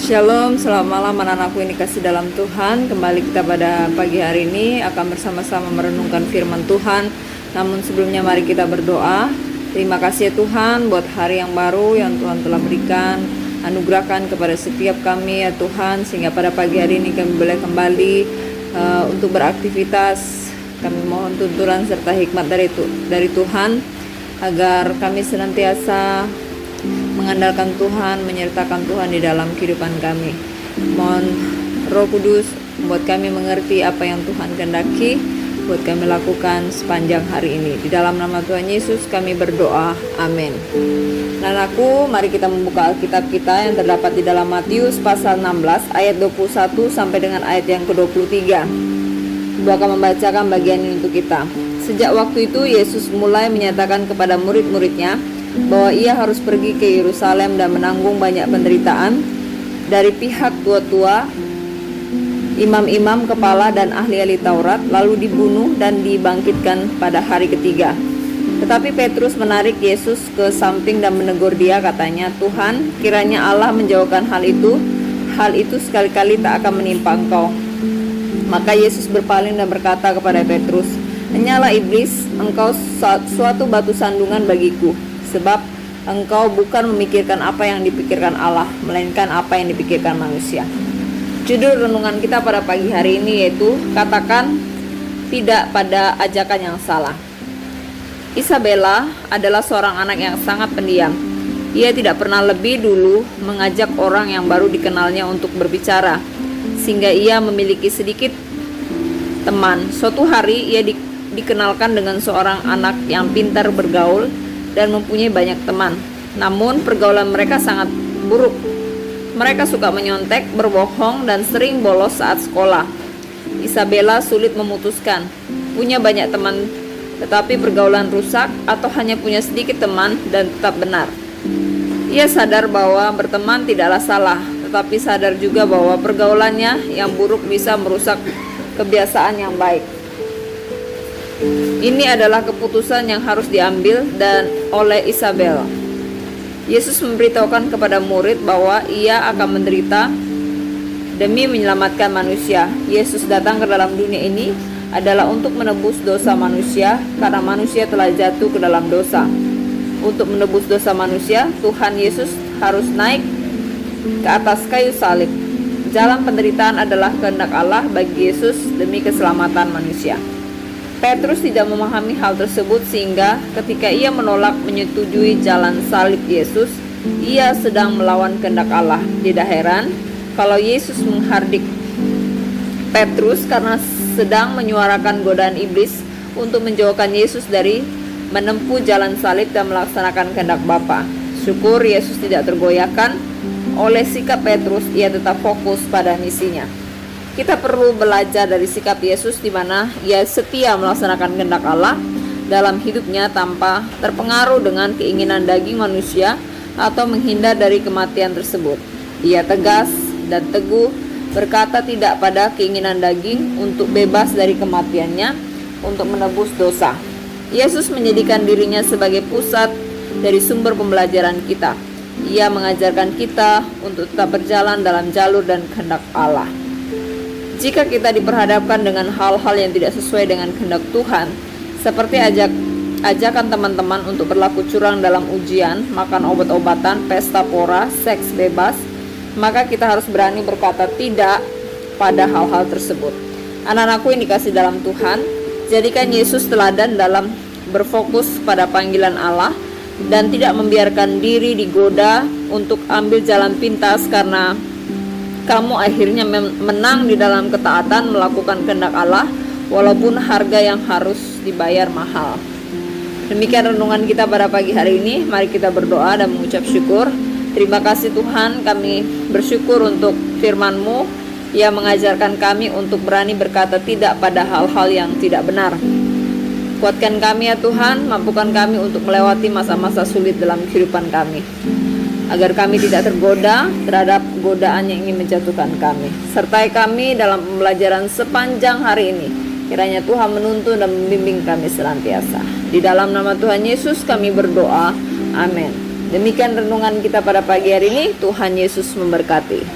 Shalom, selamat malam anak-anakku yang dikasih dalam Tuhan. Kembali kita pada pagi hari ini akan bersama-sama merenungkan firman Tuhan. Namun sebelumnya mari kita berdoa. Terima kasih ya Tuhan buat hari yang baru yang Tuhan telah berikan. Anugerahkan kepada setiap kami ya Tuhan, sehingga pada pagi hari ini kami boleh kembali untuk beraktivitas. Kami mohon tuntunan serta hikmat dari Tuhan, agar kami senantiasa mengandalkan Tuhan, menyertakan Tuhan di dalam kehidupan kami. Mohon Roh Kudus buat kami mengerti apa yang Tuhan kehendaki, buat kami lakukan sepanjang hari ini. Di dalam nama Tuhan Yesus kami berdoa, amin. Anakku, mari kita membuka Alkitab kita yang terdapat di dalam Matius pasal 16 ayat 21 sampai dengan ayat yang ke-23. Ibu akan membacakan bagian ini untuk kita. Sejak waktu itu Yesus mulai menyatakan kepada murid-muridnya bahwa ia harus pergi ke Yerusalem dan menanggung banyak penderitaan dari pihak tua-tua, imam-imam kepala dan ahli-ahli Taurat, lalu dibunuh dan dibangkitkan pada hari ketiga. Tetapi Petrus menarik Yesus ke samping dan menegur dia, katanya, "Tuhan, kiranya Allah menjauhkan hal itu sekali-kali tak akan menimpa engkau." Maka Yesus berpaling dan berkata kepada Petrus, "Enyalah iblis, engkau suatu batu sandungan bagiku, sebab engkau bukan memikirkan apa yang dipikirkan Allah, melainkan apa yang dipikirkan manusia." Judul renungan kita pada pagi hari ini yaitu katakan tidak pada ajakan yang salah. Isabella adalah seorang anak yang sangat pendiam. Ia tidak pernah lebih dulu mengajak orang yang baru dikenalnya untuk berbicara, sehingga ia memiliki sedikit teman. Suatu hari ia dikenalkan dengan seorang anak yang pintar bergaul dan mempunyai banyak teman. Namun pergaulan mereka sangat buruk. Mereka suka menyontek, berbohong, dan sering bolos saat sekolah. Isabella sulit memutuskan, punya banyak teman tetapi pergaulan rusak, atau hanya punya sedikit teman dan tetap benar. Ia sadar bahwa berteman tidaklah salah, tetapi sadar juga bahwa pergaulannya yang buruk bisa merusak kebiasaan yang baik. Ini adalah keputusan yang harus diambil oleh Isabel. Yesus memberitahukan kepada murid bahwa ia akan menderita demi menyelamatkan manusia. Yesus datang ke dalam dunia ini adalah untuk menebus dosa manusia, karena manusia telah jatuh ke dalam dosa. Untuk menebus dosa manusia, Tuhan Yesus harus naik ke atas kayu salib. Jalan penderitaan adalah kehendak Allah bagi Yesus demi keselamatan manusia. Petrus tidak memahami hal tersebut, sehingga ketika ia menolak menyetujui jalan salib Yesus, ia sedang melawan kehendak Allah. Tidak heran kalau Yesus menghardik Petrus karena sedang menyuarakan godaan iblis untuk menjauhkan Yesus dari menempuh jalan salib dan melaksanakan kehendak Bapa. Syukur Yesus tidak tergoyahkan oleh sikap Petrus, ia tetap fokus pada misinya. Kita perlu belajar dari sikap Yesus, di mana ia setia melaksanakan kehendak Allah dalam hidupnya tanpa terpengaruh dengan keinginan daging manusia atau menghindar dari kematian tersebut. Ia tegas dan teguh berkata tidak pada keinginan daging untuk bebas dari kematiannya untuk menebus dosa. Yesus menjadikan dirinya sebagai pusat dari sumber pembelajaran kita. Ia mengajarkan kita untuk tetap berjalan dalam jalur dan kehendak Allah. Jika kita diperhadapkan dengan hal-hal yang tidak sesuai dengan kehendak Tuhan, seperti ajakan teman-teman untuk berlaku curang dalam ujian, makan obat-obatan, pesta pora, seks bebas, maka kita harus berani berkata tidak pada hal-hal tersebut. Anak-anakku yang dikasih dalam Tuhan, jadikan Yesus teladan dalam berfokus pada panggilan Allah dan tidak membiarkan diri digoda untuk ambil jalan pintas, karena kamu akhirnya menang di dalam ketaatan melakukan kehendak Allah walaupun harga yang harus dibayar mahal. Demikian renungan kita pada pagi hari ini. Mari kita berdoa dan mengucap syukur. Terima kasih Tuhan, kami bersyukur untuk firman-Mu yang mengajarkan kami untuk berani berkata tidak pada hal-hal yang tidak benar. Kuatkan kami ya Tuhan, mampukan kami untuk melewati masa-masa sulit dalam kehidupan kami, agar kami tidak tergoda terhadap godaan yang ingin menjatuhkan kami. Sertai kami dalam pembelajaran sepanjang hari ini. Kiranya Tuhan menuntun dan membimbing kami senantiasa. Di dalam nama Tuhan Yesus kami berdoa, amin. Demikian renungan kita pada pagi hari ini. Tuhan Yesus memberkati.